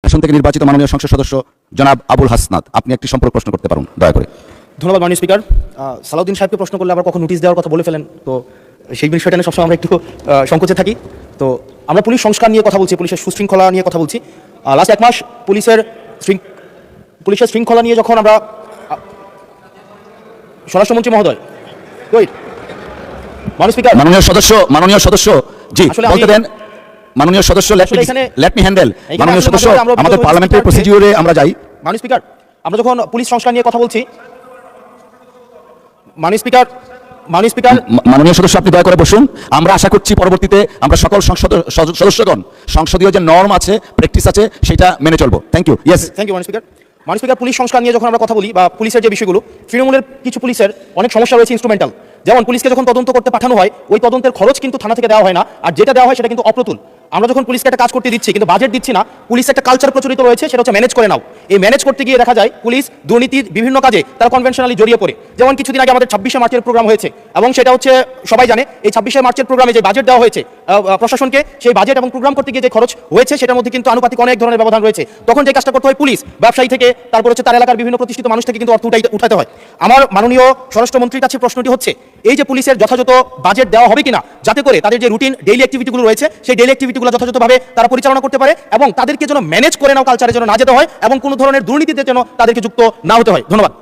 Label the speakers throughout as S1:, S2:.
S1: আসন থেকে নির্বাচিত মাননীয় সংসদ সদস্য জনাব আবুল হাসনাত, আপনি একটি সম্পর্ক প্রশ্ন করতে পারেন দয়া করে।
S2: ধন্যবাদ মাননীয় স্পিকার। সালাউদ্দিন সাহেবকে প্রশ্ন করলে আবার কখন নোটিশ দেওয়ার কথা বলে ফেলেন, তো সেই বিষয়টা নিয়ে সবসময় আমরা একটু সংকোচে থাকি। তো আমরা পুলিশ সংস্কার নিয়ে কথা বলছি, পুলিশের সুশৃঙ্খলা নিয়ে কথা বলছি। লাস্ট এক মাস পুলিশের শৃঙ্খলা নিয়ে যখন আমরা স্বরাষ্ট্রমন্ত্রী মহোদয়
S1: মাননীয় সদস্য জি বলতে দেন। মাননীয় সদস্য লেট মি হ্যান্ডেল। মাননীয় সদস্য, আমাদের পার্লামেন্টারি প্রসিডিউরে আমরা যাই।
S2: মাননীয় স্পিকার, আমরা যখন পুলিশ সংস্কার নিয়ে কথা বলছি, মাননীয়
S1: সদস্য আপনি দয়া করে বসুন। আমরা আশা করছি পরবর্তীতে আমরা সকল সদস্যগণ সংসদীয় যে নর্ম আছে, প্র্যাকটিস আছে, সেটা মেনে চলবো। Thank you. Yes,
S2: thank you মাননীয় স্পিকার। পুলিশ সংস্কার নিয়ে যখন আমরা কথা বলি বা পুলিশের যে বিষয়গুলো, তৃণমূলের কিছু পুলিশের অনেক সমস্যা রয়েছে ইনস্ট্রুমেন্টাল। যেমন পুলিশকে যখন তদন্ত করতে পাঠানো হয়, ওই তদন্তের খরচ কিন্তু থানা থেকে দেওয়া হয় না, আর যেটা দেওয়া হয় সেটা কিন্তু অপ্রতুল। আমরা যখন পুলিশকে একটা কাজ করতে দিচ্ছি কিন্তু বাজেট দিচ্ছি না, পুলিশ একটা কালচার প্রচলিত রয়েছে, সেটা হচ্ছে ম্যানেজ করে নাও। এই ম্যানেজ করতে গিয়ে দেখা যায় পুলিশ দুর্নীতির বিভিন্ন কাজে তারা কনভেনশনালি জড়িয়ে পড়ে। যেমন কিছুদিন আগে আমাদের 26শে মার্চের প্রোগ্রাম হয়েছে, এবং সেটা হচ্ছে সবাই জানে এই 26শে মার্চের প্রোগ্রামে যে বাজেট দেওয়া হয়েছে প্রশাসনকে, সেই বাজেট এবং প্রোগ্রাম করতে গিয়ে যে খরচ হয়েছে সেটার মধ্যে কিন্তু আনুপাতিক অনেক ধরনের ব্যবধান রয়েছে। তখন যে কাজটা করতে হয় পুলিশ, ব্যবসায়ী থেকে, তারপর হচ্ছে তার এলাকার বিভিন্ন প্রতিষ্ঠিত মানুষ থেকে কিন্তু অর্থ উঠাতে হয়। আমার মাননীয় স্বরাষ্ট্রমন্ত্রীর কাছে প্রশ্নটি হচ্ছে, এই যে পুলিশের যথাযথ বাজেট দেওয়া হবে কিনা, যাতে করে তাদের যে রুটিন ডেইলি অ্যাক্টিভিটিগুলো রয়েছে সেই ডেইলি অ্যাক্টিভিটিগুলো যথাযথভাবে তারা পরিচালনা করতে পারে, এবং তাদেরকে যেন ম্যানেজ করে নাও কালচারে যেন না যেতে হয়, এবং কোনো ধরনের দুর্নীতিতে যেন তাদেরকে যুক্ত না হতে হয়। ধন্যবাদ।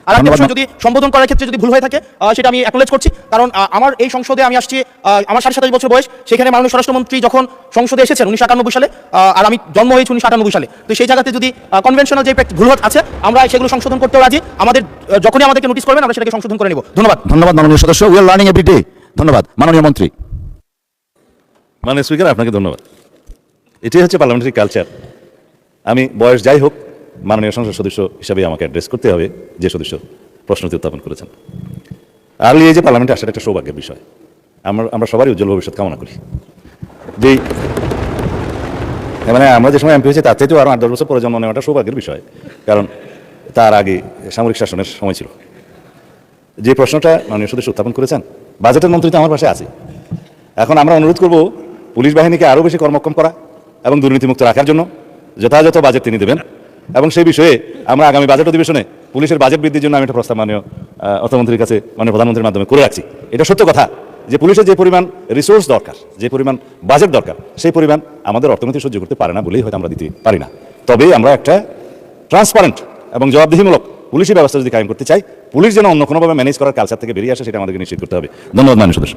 S2: আর একটা প্রশ্ন, যদি সম্বোধন করার ক্ষেত্রে যদি ভুল হয়ে থাকে সেটা আমি অ্যাকনোলেজ করছি, কারণ আমার এই সংসদে আমি আসছি, আমার 27.5 বছর বয়স। সেখানে মাননীয় স্বরাষ্ট্রমন্ত্রী যখন সংসদে এসেছেন 1998 সালে, আর আমি জন্ম হয়েছি 1998 সালে। তো সেই জায়গাতে যদি কনভেনশনাল যে ভুল আছে আমরা সেগুলো সংশোধন করতেও রাজি। যখনই আমাদেরকে নোটিশ করবেন আমরা সেটাকে সংশোধন করে নেব। ধন্যবাদ।
S1: ধন্যবাদ মাননীয় সদস্য। We are learning every day. ধন্যবাদ মাননীয় মন্ত্রী।
S3: মাননীয় স্পিকার, আপনাকে ধন্যবাদ। এটাই হচ্ছে পার্লামেন্টারি কালচার। আমি বয়স যাই হোক, মাননীয় সংসদ সদস্য হিসাবে আমাকে অ্যাড্রেস করতে হবে যে সদস্য প্রশ্নটি উত্থাপন করেছেন। আর্লি এই যে পার্লামেন্টে আসার একটা সৌভাগ্যের বিষয়। আমরা সবারই উজ্জ্বল ভবিষ্যৎ কামনা করি। যেই মানে আমরা যে সময় এমপি হয়েছি তার চাইতেও আরও 8-10 বছর পরে জন্ম নেওয়াটা সৌভাগ্যের বিষয়, কারণ তার আগে সামরিক শাসনের সময় ছিল। যে প্রশ্নটা মাননীয় সদস্য উত্থাপন করেছেন, বাজেটের মন্ত্রী তো আমার পাশে আছে। এখন আমরা অনুরোধ করব পুলিশ বাহিনীকে আরও বেশি কর্মক্ষম করা এবং দুর্নীতিমুক্ত রাখার জন্য যথাযথ বাজেট তিনি দেবেন, এবং সেই বিষয়ে আমরা আগামী বাজেট অধিবেশনে পুলিশের বাজেট বৃদ্ধির জন্য আমি একটা প্রস্তাব মাননীয় অর্থমন্ত্রীর কাছে, মাননীয় প্রধানমন্ত্রীর মাধ্যমে করে রাখছি। এটা সত্য কথা যে পুলিশের যে পরিমাণ রিসোর্স দরকার, যে পরিমাণ বাজেট দরকার, সেই পরিমাণ আমাদের অর্থনীতি সহ্য করতে পারে না বলেই হয়তো আমরা দিতে পারি না। তবে আমরা একটা ট্রান্সপারেন্ট এবং জবাবদিহিমূলক পুলিশি ব্যবস্থা যদি কায়েম করতে চাই, পুলিশ যেন অন্য কোনোভাবে ম্যানেজ করার কালচার থেকে বেরিয়ে আসে, সেটা আমাদেরকে নিশ্চিত করতে হবে। ধন্যবাদ মাননীয় সদস্য।